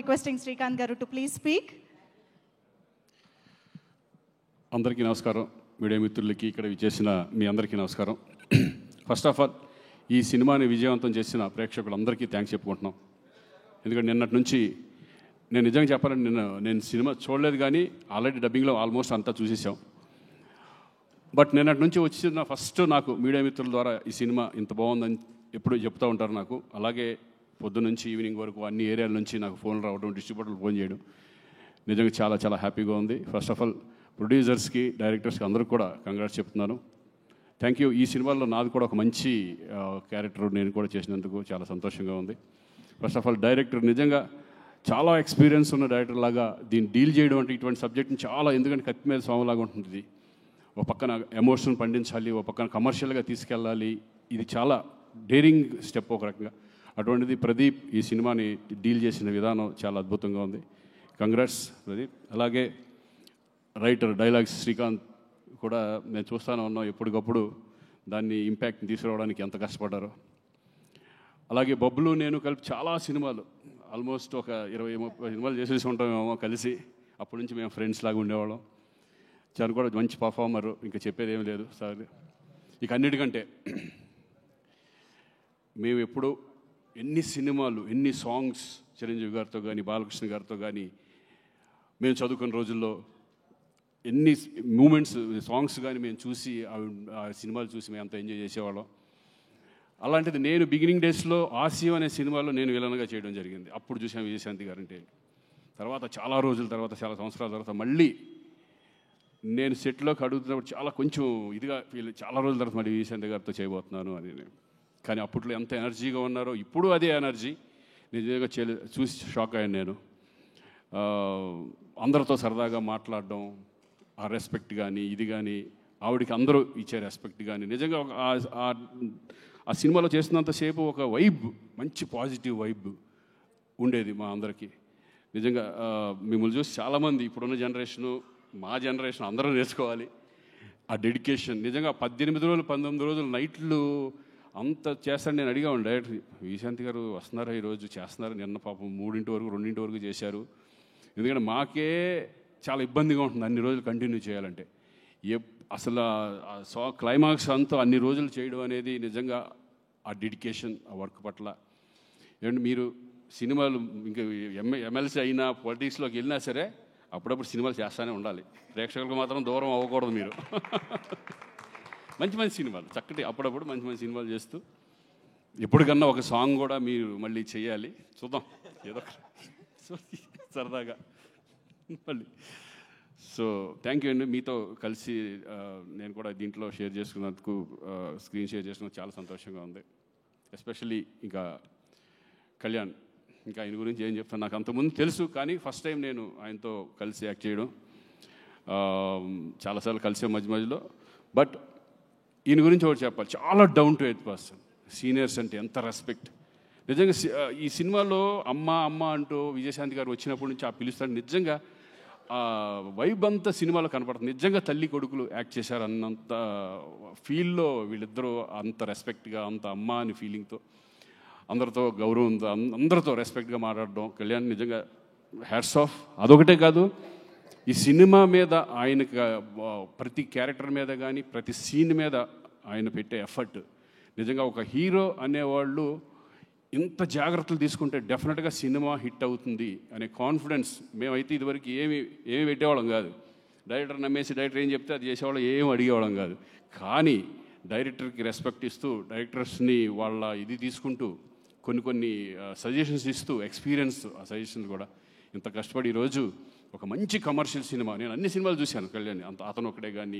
Requesting Srikanth Garu to please speak. అందరికీ నమస్కారం. Media మిత్రులకి ఇక్కడ విచ్చేసిన మీ అందరికీ నమస్కారం. ఫస్ట్ ఆఫ్ ఆల్ ఈ సినిమాని విజయవంతం చేసిన ప్రేక్షకులందరికీ థ్యాంక్స్ చెప్పుకుంటున్నాం. ఎందుకంటే నిన్నటి నుంచి నేను నిజంగా చెప్పాలంటే నేను సినిమా చూడలేదు, కానీ ఆల్రెడీ డబ్బింగ్లో ఆల్మోస్ట్ అంతా చూసేసాం. బట్ నిన్నటి నుంచి వచ్చిన ఫస్ట్ నాకు మీడియా మిత్రుల ద్వారా ఈ సినిమా ఇంత బాగుందని ఎప్పుడు చెప్తూ ఉంటారు నాకు. అలాగే పొద్దున్న నుంచి ఈవినింగ్ వరకు అన్ని ఏరియాల నుంచి నాకు ఫోన్లు రావడం, డిస్ట్రిబ్యూటర్లు ఫోన్ చేయడం నిజంగా చాలా చాలా హ్యాపీగా ఉంది. ఫస్ట్ ఆఫ్ ఆల్ ప్రొడ్యూసర్స్కి, డైరెక్టర్స్కి అందరికి కూడా కంగ్రాట్స్ చెప్తున్నాను. Thank you. ఈ సినిమాలో నాది కూడా ఒక మంచి క్యారెక్టర్ నేను కూడా చేసినందుకు చాలా సంతోషంగా ఉంది. ఫస్ట్ ఆఫ్ ఆల్ డైరెక్టర్ నిజంగా చాలా ఎక్స్పీరియన్స్ ఉన్న డైరెక్టర్ లాగా దీన్ని డీల్ చేయడం అంటే ఇటువంటి సబ్జెక్ట్ని చాలా, ఎందుకంటే కత్తి మీద స్వామిలాగా ఉంటుంది. ఒక పక్కన ఎమోషన్ పండించాలి, ఒక పక్కన కమర్షియల్గా తీసుకెళ్ళాలి. ఇది చాలా డేరింగ్ స్టెప్ ఒక రకంగా. అటువంటిది ప్రదీప్ ఈ సినిమాని డీల్ చేసిన విధానం చాలా అద్భుతంగా ఉంది. కంగ్రాట్స్ ప్రదీప్. అలాగే రైటర్ డైలాగ్స్ శ్రీకాంత్ కూడా నేను చూస్తూనే ఉన్నాం, ఎప్పటికప్పుడు దాన్ని ఇంపాక్ట్ని తీసుకురావడానికి ఎంత కష్టపడ్డారో. అలాగే బబ్లు నేను కలిపి చాలా సినిమాలు, ఆల్మోస్ట్ ఒక 20-30 సినిమాలు చేసేసి ఉంటామేమో కలిసి. అప్పటి నుంచి మేము ఫ్రెండ్స్ లాగా ఉండేవాళ్ళం. చాలా కూడా మంచి పర్ఫార్మరు, ఇంకా చెప్పేది ఏమీ లేదు సార్. ఇక అన్నిటికంటే మేము ఎప్పుడు ఎన్ని సినిమాలు, ఎన్ని సాంగ్స్ చిరంజీవి గారితో కానీ బాలకృష్ణ గారితో కానీ మేము చదువుకున్న రోజుల్లో ఎన్ని మూమెంట్స్, సాంగ్స్ కానీ మేము చూసి ఆ సినిమాలు చూసి మేము అంత ఎంజాయ్ చేసేవాళ్ళం. అలాంటిది నేను బిగినింగ్ డేస్లో ఆసియం అనే సినిమాలో నేను విలన్గా చేయడం జరిగింది. అప్పుడు చూసాను విజయశాంతి గారు అంటే. తర్వాత చాలా రోజుల తర్వాత, చాలా సంవత్సరాల తర్వాత మళ్ళీ నేను సెట్లోకి అడుగుతున్నప్పుడు చాలా కొంచెం ఇదిగా చాలా రోజుల తర్వాత మళ్ళీ విజయశాంతి గారితో చేయబోతున్నాను అని. కానీ అప్పట్లో ఎంత ఎనర్జీగా ఉన్నారో ఇప్పుడు అదే ఎనర్జీ నిజంగా చూసి షాక్ అయ్యాను నేను. అందరితో సరదాగా మాట్లాడడం, ఆ రెస్పెక్ట్ కానీ ఇది కానీ, ఆవిడకి అందరూ ఇచ్చే రెస్పెక్ట్ కానీ, నిజంగా ఆ సినిమాలో చేస్తున్నంతసేపు ఒక వైబ్, మంచి పాజిటివ్ వైబ్ ఉండేది మా అందరికీ. నిజంగా మిమ్మల్ని చూసి చాలామంది ఇప్పుడున్న జనరేషను, మా జనరేషన్ అందరూ నేర్చుకోవాలి ఆ డెడికేషన్. నిజంగా 18 రోజులు 19 రోజులు నైట్లు అంత చేస్తాను. నేను అడిగాను డైరెక్టర్, విజయశాంతి గారు వస్తున్నారా ఈరోజు, చేస్తున్నారు. నిన్న పాపం 3 వరకు 2 వరకు చేశారు. ఎందుకంటే మాకే చాలా ఇబ్బందిగా ఉంటుంది అన్ని రోజులు కంటిన్యూ చేయాలంటే. అసలు క్లైమాక్స్ అంతా అన్ని రోజులు చేయడం అనేది నిజంగా ఆ డెడికేషన్, ఆ వర్క్ పట్ల. ఏమంటే మీరు సినిమాలు ఇంకా ఎమ్మెల్సీ అయినా, పొలిటిక్స్లోకి వెళ్ళినా సరే అప్పుడప్పుడు సినిమాలు చేస్తూనే ఉండాలి. ప్రేక్షకులకు మాత్రం దూరం అవ్వకూడదు మీరు. మంచి మంచి సినిమాలు, చక్కటి అప్పుడప్పుడు మంచి మంచి సినిమాలు చేస్తూ ఎప్పటికన్నా ఒక సాంగ్ కూడా మీరు మళ్ళీ చేయాలి. చూద్దాం ఏదో సరదాగా మళ్ళీ. సో థ్యాంక్ యూ అండి. మీతో కలిసి నేను కూడా దీంట్లో షేర్ చేసుకున్నందుకు, స్క్రీన్ షేర్ చేసుకున్నందుకు చాలా సంతోషంగా ఉంది. ఎస్పెషల్లీ ఇంకా కళ్యాణ్, ఇంకా ఆయన గురించి ఏం చెప్తాను, నాకు అంతకుముందు తెలుసు, కానీ ఫస్ట్ టైం నేను ఆయనతో కలిసి యాక్ట్ చేయడం. చాలాసార్లు కలిసే మధ్యలో. బట్ ఈయన గురించి ఒకటి చెప్పాలి, చాలా down to earth person. Seniors అంటే ఎంత రెస్పెక్ట్. నిజంగా ఈ సినిమాలో అమ్మ అమ్మ అంటూ విజయశాంతి గారు వచ్చినప్పటి నుంచి ఆ పిలుస్తాడు. నిజంగా వైబ్ అంతా సినిమాలో కనపడుతుంది. నిజంగా తల్లి కొడుకులు యాక్ట్ చేశారు అన్నంత ఫీల్లో వీళ్ళిద్దరూ, అంత రెస్పెక్ట్గా, అంత అమ్మ అని ఫీలింగ్తో, అందరితో గౌరవంతో, అందరితో రెస్పెక్ట్గా మాట్లాడడం. కళ్యాణ్ నిజంగా హ్యాట్స్ ఆఫ్. అదొకటే కాదు, ఈ సినిమా మీద ఆయనకి ప్రతి క్యారెక్టర్ మీద కానీ, ప్రతి సీన్ మీద ఆయన పెట్టే ఎఫర్ట్. నిజంగా ఒక హీరో అనేవాళ్ళు ఇంత జాగ్రత్తలు తీసుకుంటే డెఫినెట్గా సినిమా హిట్ అవుతుంది అనే కాన్ఫిడెన్స్. మేమైతే ఇదివరకు ఏమి పెట్టేవాళ్ళం కాదు. డైరెక్టర్ నమ్మేసి డైరెక్టర్ ఏం చెప్తే అది చేసేవాళ్ళం, ఏం అడిగేవాళ్ళం కాదు. కానీ డైరెక్టర్కి రెస్పెక్ట్ ఇస్తూ, డైరెక్టర్స్ని వాళ్ళ ఇది తీసుకుంటూ, కొన్ని సజెషన్స్ ఇస్తూ, ఎక్స్పీరియన్స్ ఆ సజెషన్స్ కూడా ఇంత కష్టపడి ఈరోజు ఒక మంచి కమర్షియల్ సినిమా. నేను అన్ని సినిమాలు చూశాను కళ్యాణ్, అతను ఒకటే కానీ,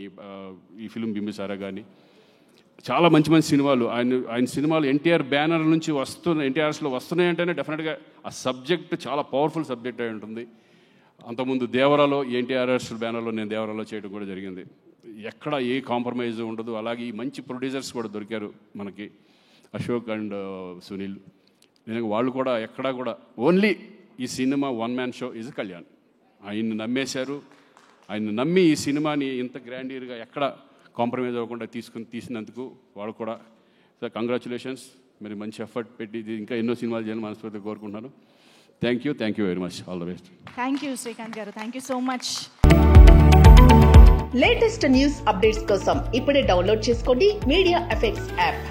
ఈ ఫిల్మ్ బింబిసారా కానీ, చాలా మంచి మంచి సినిమాలు. ఆయన సినిమాలు ఎన్టీఆర్ బ్యానర్ నుంచి ఎన్టీఆర్స్లో వస్తున్నాయంటేనే డెఫినెట్గా ఆ సబ్జెక్ట్ చాలా పవర్ఫుల్ సబ్జెక్ట్ అయి ఉంటుంది. అంతకుముందు దేవరాలో, ఎన్టీఆర్ఎస్ బ్యానర్లో నేను దేవరాలో చేయడం కూడా జరిగింది. ఎక్కడ ఏ కాంప్రమైజ్ ఉండదు. అలాగే ఈ మంచి ప్రొడ్యూసర్స్ కూడా దొరికారు మనకి, అశోక్ అండ్ సునీల్. నేను వాళ్ళు కూడా ఎక్కడా కూడా ఓన్లీ ఈ cinema one man show is Kalyan. ఆయన్ని నమ్మేశారు. ఆయన నమ్మి ఈ సినిమాని ఇంత గ్రాండియర్గా ఎక్కడ కాంప్రమైజ్ అవ్వకుండా తీసినందుకు వాళ్ళు కూడా కంగ్రాచులేషన్స్. మరి మంచి ఎఫర్ట్ పెట్టి ఇంకా ఎన్నో సినిమాలు చేయాలని మనస్ఫూర్తిగా కోరుకుంటున్నాను. Thank you very much. All the best. Thank you Srikanth గారు, thank you so much. Latest news updates కోసం ఇప్పుడే డౌన్లోడ్ చేసుకోండి మీడియా ఎఫెక్ట్స్ యాప్.